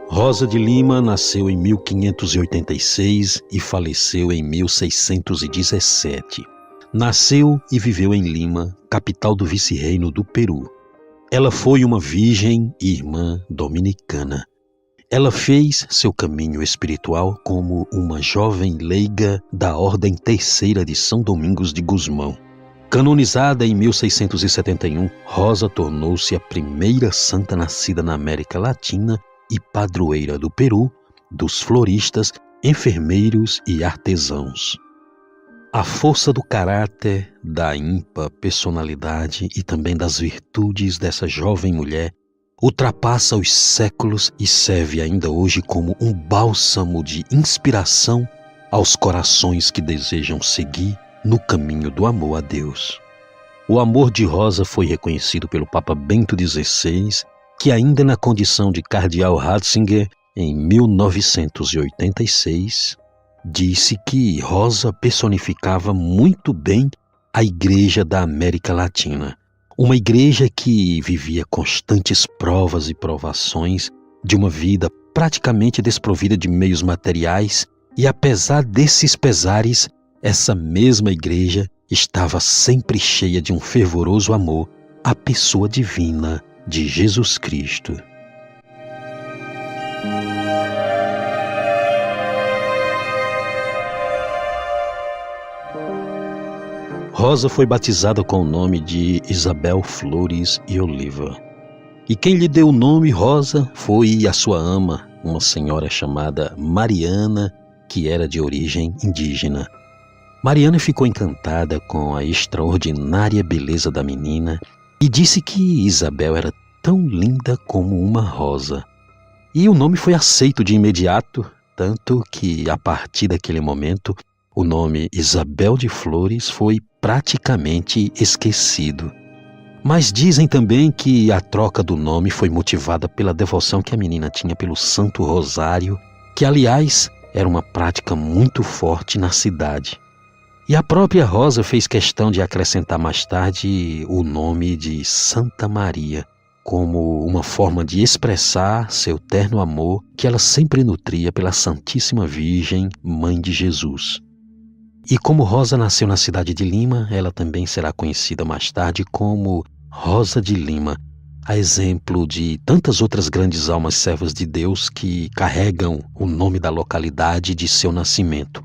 Rosa de Lima nasceu em 1586 e faleceu em 1617. Nasceu e viveu em Lima, capital do vice-reino do Peru. Ela foi uma virgem e irmã dominicana. Ela fez seu caminho espiritual como uma jovem leiga da Ordem Terceira de São Domingos de Gusmão. Canonizada em 1671, Rosa tornou-se a primeira santa nascida na América Latina e padroeira do Peru, dos floristas, enfermeiros e artesãos. A força do caráter, da ímpar personalidade e também das virtudes dessa jovem mulher ultrapassa os séculos e serve ainda hoje como um bálsamo de inspiração aos corações que desejam seguir no caminho do amor a Deus. O amor de Rosa foi reconhecido pelo Papa Bento XVI, que ainda na condição de cardeal Ratzinger, em 1986, disse que Rosa personificava muito bem a Igreja da América Latina. Uma igreja que vivia constantes provas e provações de uma vida praticamente desprovida de meios materiais e, apesar desses pesares, essa mesma igreja estava sempre cheia de um fervoroso amor à pessoa divina de Jesus Cristo. Rosa foi batizada com o nome de Isabel Flores e Oliva. E quem lhe deu o nome Rosa foi a sua ama, uma senhora chamada Mariana, que era de origem indígena. Mariana ficou encantada com a extraordinária beleza da menina e disse que Isabel era tão linda como uma rosa. E o nome foi aceito de imediato, tanto que, a partir daquele momento, o nome Isabel de Flores foi praticamente esquecido. Mas dizem também que a troca do nome foi motivada pela devoção que a menina tinha pelo Santo Rosário, que, aliás, era uma prática muito forte na cidade. E a própria Rosa fez questão de acrescentar mais tarde o nome de Santa Maria, como uma forma de expressar seu terno amor que ela sempre nutria pela Santíssima Virgem, Mãe de Jesus. E como Rosa nasceu na cidade de Lima, ela também será conhecida mais tarde como Rosa de Lima, a exemplo de tantas outras grandes almas servas de Deus que carregam o nome da localidade de seu nascimento.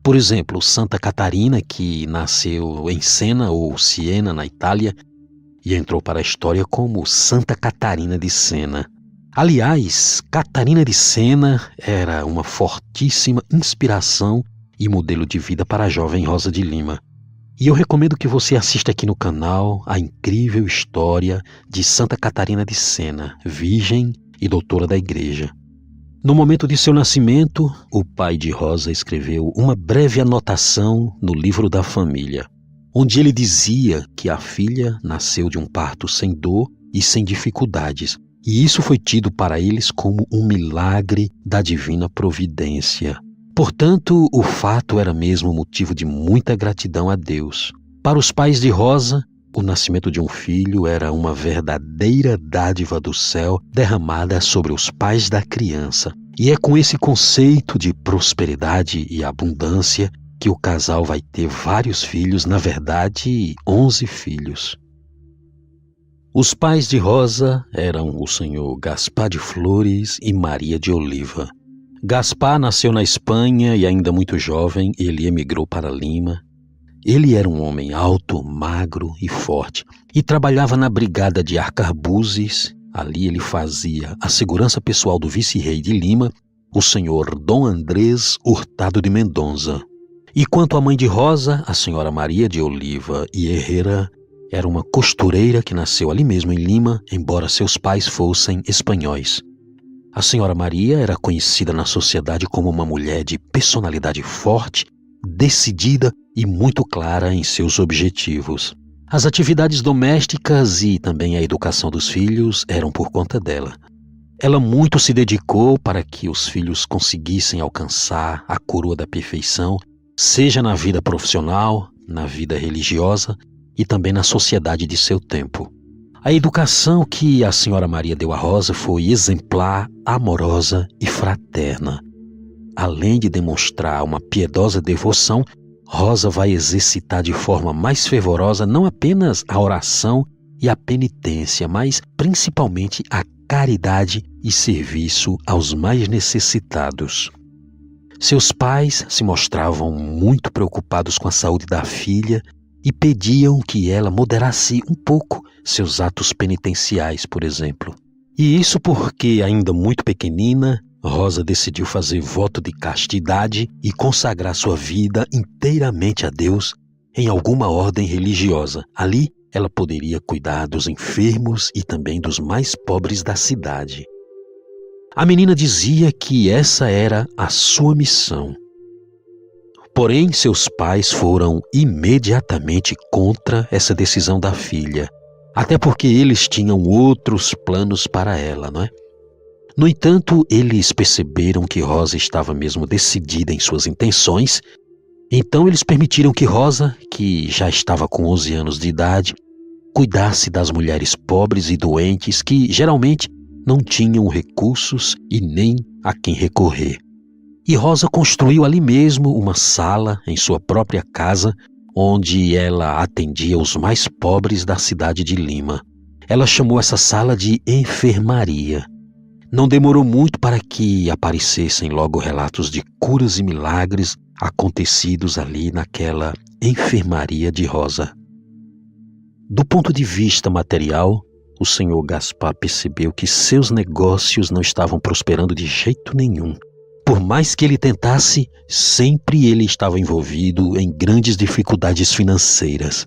Por exemplo, Santa Catarina, que nasceu em Siena ou Siena, na Itália, e entrou para a história como Santa Catarina de Siena. Aliás, Catarina de Siena era uma fortíssima inspiração e modelo de vida para a jovem Rosa de Lima. E eu recomendo que você assista aqui no canal a incrível história de Santa Catarina de Siena, virgem e doutora da Igreja. No momento de seu nascimento, o pai de Rosa escreveu uma breve anotação no livro da família, onde ele dizia que a filha nasceu de um parto sem dor e sem dificuldades, e isso foi tido para eles como um milagre da divina providência. Portanto, o fato era mesmo motivo de muita gratidão a Deus. Para os pais de Rosa, o nascimento de um filho era uma verdadeira dádiva do céu derramada sobre os pais da criança. E é com esse conceito de prosperidade e abundância que o casal vai ter vários filhos, na verdade, 11 filhos. Os pais de Rosa eram o senhor Gaspar de Flores e Maria de Oliva. Gaspar nasceu na Espanha e ainda muito jovem ele emigrou para Lima. Ele era um homem alto, magro e forte e trabalhava na brigada de arcabuzes. Ali ele fazia a segurança pessoal do vice-rei de Lima, o senhor Dom Andrés Hurtado de Mendonça. E quanto à mãe de Rosa, a senhora Maria de Oliva e Herrera, era uma costureira que nasceu ali mesmo em Lima, embora seus pais fossem espanhóis. A senhora Maria era conhecida na sociedade como uma mulher de personalidade forte, decidida e muito clara em seus objetivos. As atividades domésticas e também a educação dos filhos eram por conta dela. Ela muito se dedicou para que os filhos conseguissem alcançar a coroa da perfeição, seja na vida profissional, na vida religiosa e também na sociedade de seu tempo. A educação que a senhora Maria deu a Rosa foi exemplar, amorosa e fraterna. Além de demonstrar uma piedosa devoção, Rosa vai exercitar de forma mais fervorosa não apenas a oração e a penitência, mas principalmente a caridade e serviço aos mais necessitados. Seus pais se mostravam muito preocupados com a saúde da filha e pediam que ela moderasse um pouco seus atos penitenciais, por exemplo. E isso porque, ainda muito pequenina, Rosa decidiu fazer voto de castidade e consagrar sua vida inteiramente a Deus em alguma ordem religiosa. Ali, ela poderia cuidar dos enfermos e também dos mais pobres da cidade. A menina dizia que essa era a sua missão. Porém, seus pais foram imediatamente contra essa decisão da filha, até porque eles tinham outros planos para ela, não é? No entanto, eles perceberam que Rosa estava mesmo decidida em suas intenções, então eles permitiram que Rosa, que já estava com 11 anos de idade, cuidasse das mulheres pobres e doentes que geralmente não tinham recursos e nem a quem recorrer. E Rosa construiu ali mesmo uma sala em sua própria casa, onde ela atendia os mais pobres da cidade de Lima. Ela chamou essa sala de enfermaria. Não demorou muito para que aparecessem logo relatos de curas e milagres acontecidos ali naquela enfermaria de Rosa. Do ponto de vista material, o senhor Gaspar percebeu que seus negócios não estavam prosperando de jeito nenhum. Por mais que ele tentasse, sempre ele estava envolvido em grandes dificuldades financeiras.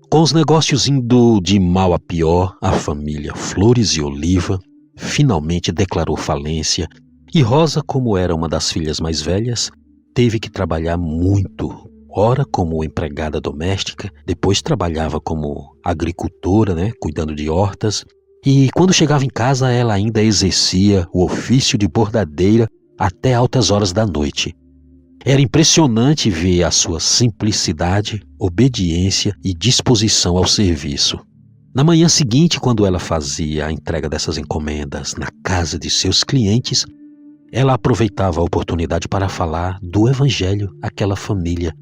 Com os negócios indo de mal a pior, a família Flores e Oliva finalmente declarou falência e Rosa, como era uma das filhas mais velhas, teve que trabalhar muito. Ora como empregada doméstica, depois trabalhava como agricultora, cuidando de hortas, e quando chegava em casa ela ainda exercia o ofício de bordadeira até altas horas da noite. Era impressionante ver a sua simplicidade, obediência e disposição ao serviço. Na manhã seguinte, quando ela fazia a entrega dessas encomendas na casa de seus clientes, ela aproveitava a oportunidade para falar do Evangelho àquela família,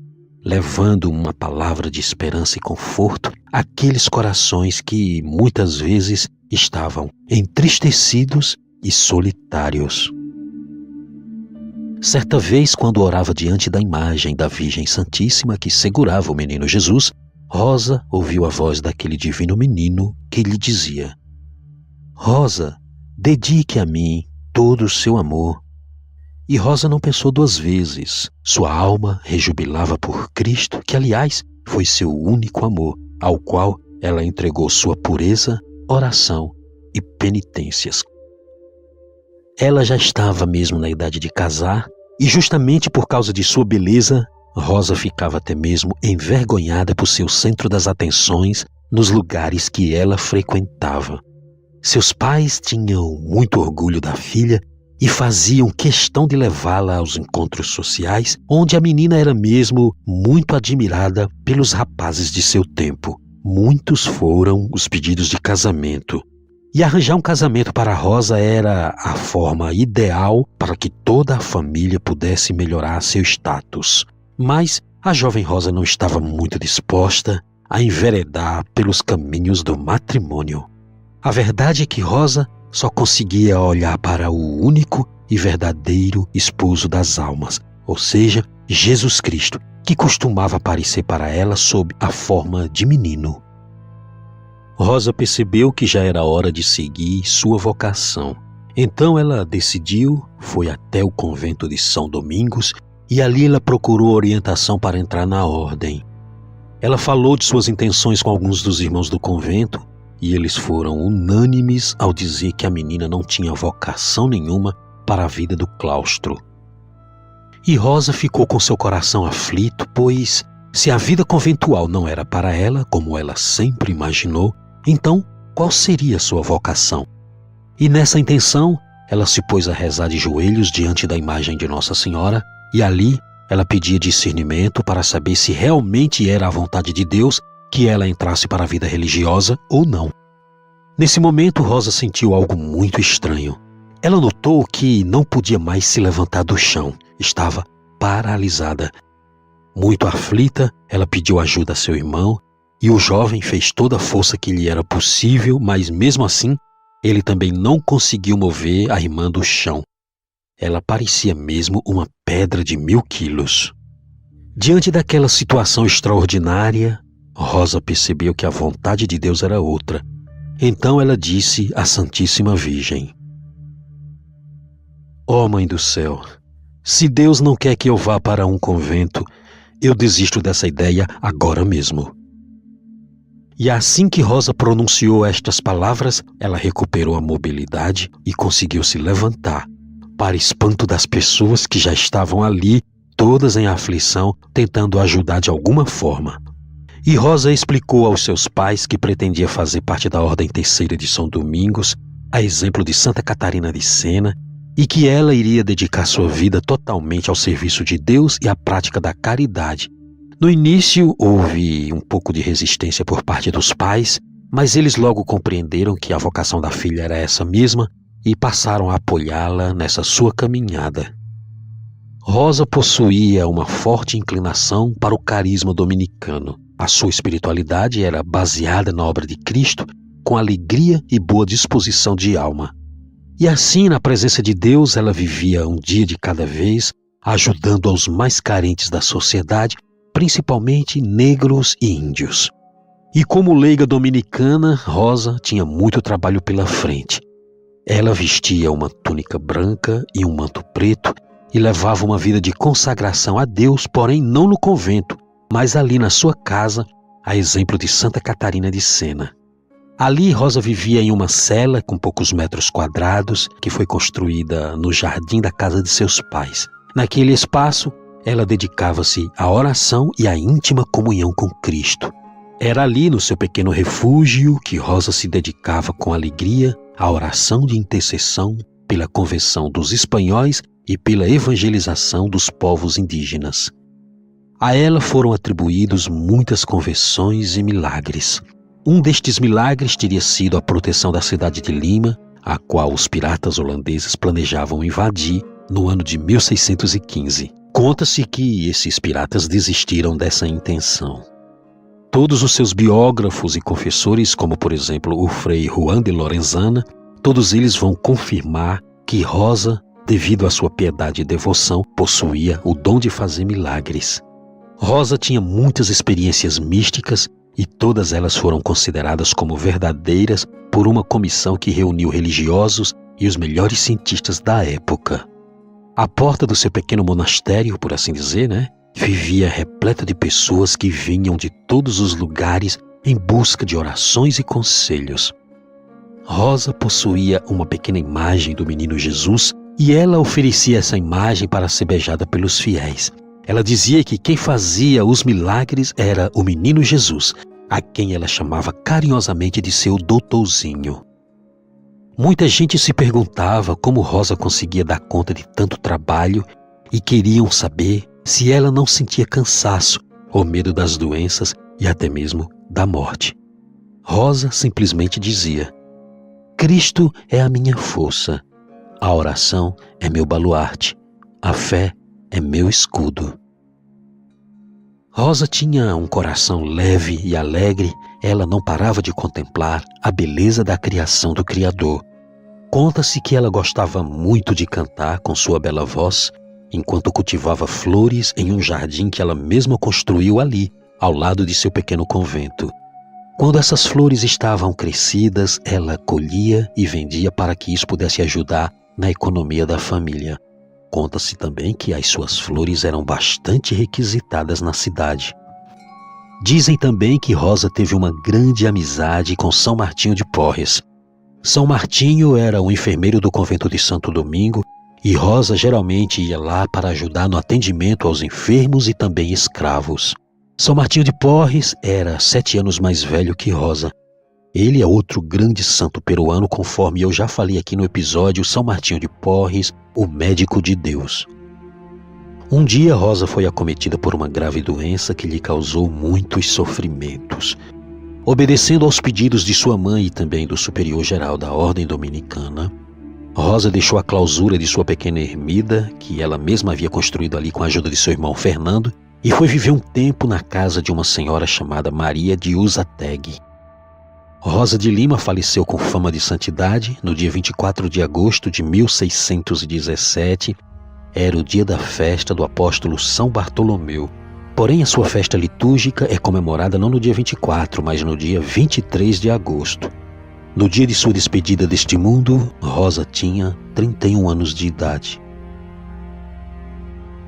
levando uma palavra de esperança e conforto àqueles corações que muitas vezes estavam entristecidos e solitários. Certa vez, quando orava diante da imagem da Virgem Santíssima que segurava o menino Jesus, Rosa ouviu a voz daquele divino menino que lhe dizia: Rosa, dedique a mim todo o seu amor. E Rosa não pensou duas vezes. Sua alma rejubilava por Cristo, que aliás foi seu único amor, ao qual ela entregou sua pureza, oração e penitências. Ela já estava mesmo na idade de casar e justamente por causa de sua beleza, Rosa ficava até mesmo envergonhada por ser o centro das atenções nos lugares que ela frequentava. Seus pais tinham muito orgulho da filha e faziam questão de levá-la aos encontros sociais, onde a menina era mesmo muito admirada pelos rapazes de seu tempo. Muitos foram os pedidos de casamento. E arranjar um casamento para Rosa era a forma ideal para que toda a família pudesse melhorar seu status. Mas a jovem Rosa não estava muito disposta a enveredar pelos caminhos do matrimônio. A verdade é que Rosa só conseguia olhar para o único e verdadeiro esposo das almas, ou seja, Jesus Cristo, que costumava aparecer para ela sob a forma de menino. Rosa percebeu que já era hora de seguir sua vocação. Então ela decidiu, foi até o convento de São Domingos e ali ela procurou orientação para entrar na ordem. Ela falou de suas intenções com alguns dos irmãos do convento e eles foram unânimes ao dizer que a menina não tinha vocação nenhuma para a vida do claustro. E Rosa ficou com seu coração aflito, pois se a vida conventual não era para ela, como ela sempre imaginou, então qual seria sua vocação? E nessa intenção, ela se pôs a rezar de joelhos diante da imagem de Nossa Senhora e ali ela pedia discernimento para saber se realmente era a vontade de Deus que ela entrasse para a vida religiosa ou não. Nesse momento, Rosa sentiu algo muito estranho. Ela notou que não podia mais se levantar do chão. Estava paralisada. Muito aflita, ela pediu ajuda a seu irmão e o jovem fez toda a força que lhe era possível, mas mesmo assim, ele também não conseguiu mover a irmã do chão. Ela parecia mesmo uma pedra de 1000 quilos. Diante daquela situação extraordinária, Rosa percebeu que a vontade de Deus era outra. Então ela disse à Santíssima Virgem: Ó Mãe do céu, se Deus não quer que eu vá para um convento, eu desisto dessa ideia agora mesmo. E assim que Rosa pronunciou estas palavras, ela recuperou a mobilidade e conseguiu se levantar, para espanto das pessoas que já estavam ali, todas em aflição, tentando ajudar de alguma forma. E Rosa explicou aos seus pais que pretendia fazer parte da Ordem Terceira de São Domingos, a exemplo de Santa Catarina de Sena, e que ela iria dedicar sua vida totalmente ao serviço de Deus e à prática da caridade. No início, houve um pouco de resistência por parte dos pais, mas eles logo compreenderam que a vocação da filha era essa mesma e passaram a apoiá-la nessa sua caminhada. Rosa possuía uma forte inclinação para o carisma dominicano. A sua espiritualidade era baseada na obra de Cristo, com alegria e boa disposição de alma. E assim, na presença de Deus, ela vivia um dia de cada vez, ajudando aos mais carentes da sociedade, principalmente negros e índios. E como leiga dominicana, Rosa tinha muito trabalho pela frente. Ela vestia uma túnica branca e um manto preto e levava uma vida de consagração a Deus, porém não no convento, mas ali na sua casa, a exemplo de Santa Catarina de Sena. Ali, Rosa vivia em uma cela com poucos metros quadrados, que foi construída no jardim da casa de seus pais. Naquele espaço, ela dedicava-se à oração e à íntima comunhão com Cristo. Era ali, no seu pequeno refúgio, que Rosa se dedicava com alegria à oração de intercessão pela conversão dos espanhóis e pela evangelização dos povos indígenas. A ela foram atribuídos muitas conversões e milagres. Um destes milagres teria sido a proteção da cidade de Lima, a qual os piratas holandeses planejavam invadir no ano de 1615. Conta-se que esses piratas desistiram dessa intenção. Todos os seus biógrafos e confessores, como por exemplo o Frei Juan de Lorenzana, todos eles vão confirmar que Rosa, devido à sua piedade e devoção, possuía o dom de fazer milagres. Rosa tinha muitas experiências místicas e todas elas foram consideradas como verdadeiras por uma comissão que reuniu religiosos e os melhores cientistas da época. A porta do seu pequeno monastério, por assim dizer, vivia repleta de pessoas que vinham de todos os lugares em busca de orações e conselhos. Rosa possuía uma pequena imagem do menino Jesus e ela oferecia essa imagem para ser beijada pelos fiéis. Ela dizia que quem fazia os milagres era o menino Jesus, a quem ela chamava carinhosamente de seu doutorzinho. Muita gente se perguntava como Rosa conseguia dar conta de tanto trabalho e queriam saber se ela não sentia cansaço ou medo das doenças e até mesmo da morte. Rosa simplesmente dizia: Cristo é a minha força, a oração é meu baluarte, a fé é meu escudo. Rosa tinha um coração leve e alegre, ela não parava de contemplar a beleza da criação do Criador. Conta-se que ela gostava muito de cantar com sua bela voz, enquanto cultivava flores em um jardim que ela mesma construiu ali, ao lado de seu pequeno convento. Quando essas flores estavam crescidas, ela colhia e vendia para que isso pudesse ajudar na economia da família. Conta-se também que as suas flores eram bastante requisitadas na cidade. Dizem também que Rosa teve uma grande amizade com São Martinho de Porres. São Martinho era o enfermeiro do convento de Santo Domingo e Rosa geralmente ia lá para ajudar no atendimento aos enfermos e também escravos. São Martinho de Porres era 7 anos mais velho que Rosa. Ele é outro grande santo peruano, conforme eu já falei aqui no episódio São Martinho de Porres, o médico de Deus. Um dia Rosa foi acometida por uma grave doença que lhe causou muitos sofrimentos. Obedecendo aos pedidos de sua mãe e também do superior-geral da Ordem Dominicana, Rosa deixou a clausura de sua pequena ermida, que ela mesma havia construído ali com a ajuda de seu irmão Fernando, e foi viver um tempo na casa de uma senhora chamada Maria de Uzategue. Rosa de Lima faleceu com fama de santidade no dia 24 de agosto de 1617. Era o dia da festa do apóstolo São Bartolomeu. Porém, a sua festa litúrgica é comemorada não no dia 24, mas no dia 23 de agosto. No dia de sua despedida deste mundo, Rosa tinha 31 anos de idade.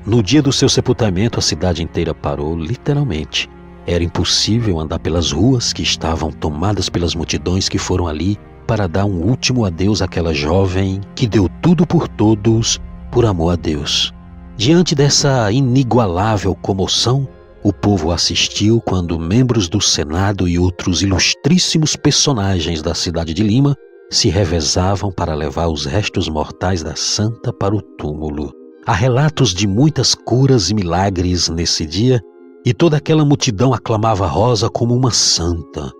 No dia do seu sepultamento, a cidade inteira parou, literalmente. Era impossível andar pelas ruas que estavam tomadas pelas multidões que foram ali para dar um último adeus àquela jovem que deu tudo por todos por amor a Deus. Diante dessa inigualável comoção, o povo assistiu quando membros do Senado e outros ilustríssimos personagens da cidade de Lima se revezavam para levar os restos mortais da santa para o túmulo. Há relatos de muitas curas e milagres nesse dia, e toda aquela multidão aclamava Rosa como uma santa.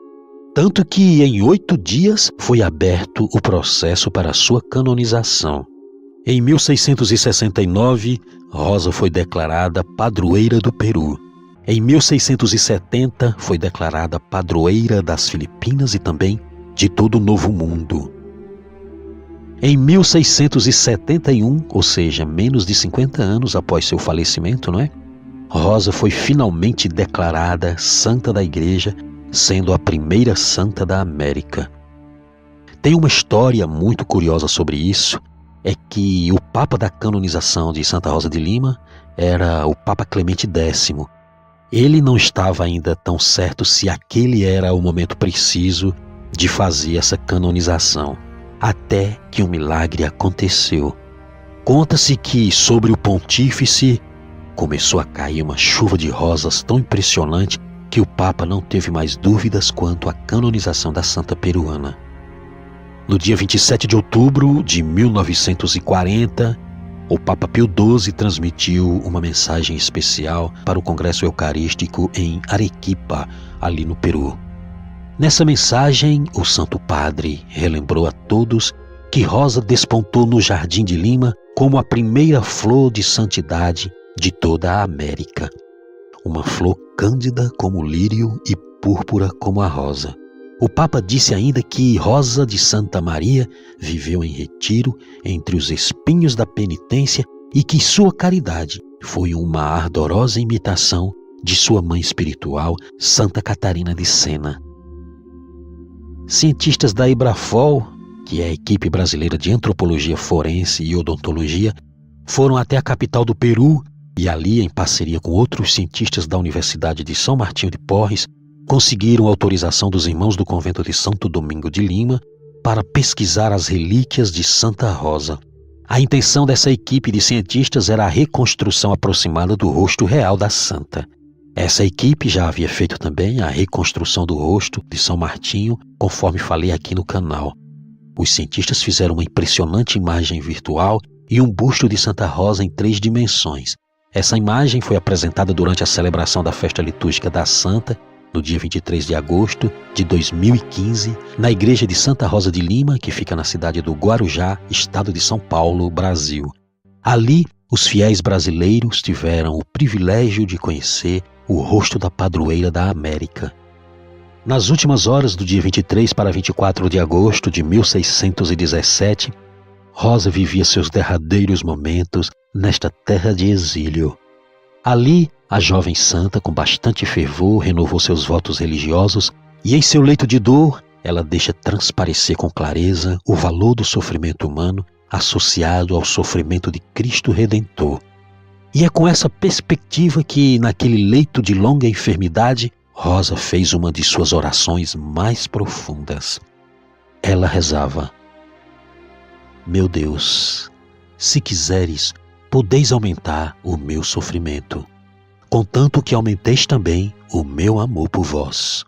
Tanto que em 8 dias foi aberto o processo para a sua canonização. Em 1669, Rosa foi declarada padroeira do Peru. Em 1670, foi declarada padroeira das Filipinas e também de todo o Novo Mundo. Em 1671, ou seja, menos de 50 anos após seu falecimento, Rosa foi finalmente declarada santa da Igreja, sendo a primeira santa da América. Tem uma história muito curiosa sobre isso, é que o Papa da canonização de Santa Rosa de Lima era o Papa Clemente X. Ele não estava ainda tão certo se aquele era o momento preciso de fazer essa canonização, até que um milagre aconteceu. Conta-se que sobre o pontífice começou a cair uma chuva de rosas tão impressionante que o Papa não teve mais dúvidas quanto à canonização da santa peruana. No dia 27 de outubro de 1940, o Papa Pio XII transmitiu uma mensagem especial para o Congresso Eucarístico em Arequipa, ali no Peru. Nessa mensagem, o Santo Padre relembrou a todos que Rosa despontou no Jardim de Lima como a primeira flor de santidade de toda a América. Uma flor cândida como o lírio e púrpura como a rosa. O Papa disse ainda que Rosa de Santa Maria viveu em retiro entre os espinhos da penitência e que sua caridade foi uma ardorosa imitação de sua mãe espiritual, Santa Catarina de Sena. Cientistas da Ibrafol, que é a equipe brasileira de antropologia forense e odontologia, foram até a capital do Peru e ali, em parceria com outros cientistas da Universidade de São Martinho de Porres, conseguiram autorização dos irmãos do convento de Santo Domingo de Lima para pesquisar as relíquias de Santa Rosa. A intenção dessa equipe de cientistas era a reconstrução aproximada do rosto real da santa. Essa equipe já havia feito também a reconstrução do rosto de São Martinho, conforme falei aqui no canal. Os cientistas fizeram uma impressionante imagem virtual e um busto de Santa Rosa em 3 dimensões. Essa imagem foi apresentada durante a celebração da festa litúrgica da Santa, no dia 23 de agosto de 2015, na igreja de Santa Rosa de Lima, que fica na cidade do Guarujá, estado de São Paulo, Brasil. Ali, os fiéis brasileiros tiveram o privilégio de conhecer o rosto da padroeira da América. Nas últimas horas do dia 23 para 24 de agosto de 1617, Rosa vivia seus derradeiros momentos nesta terra de exílio. Ali, a jovem santa, com bastante fervor, renovou seus votos religiosos e, em seu leito de dor, ela deixa transparecer com clareza o valor do sofrimento humano associado ao sofrimento de Cristo Redentor. E é com essa perspectiva que, naquele leito de longa enfermidade, Rosa fez uma de suas orações mais profundas. Ela rezava: Meu Deus, se quiseres, podeis aumentar o meu sofrimento, contanto que aumenteis também o meu amor por vós.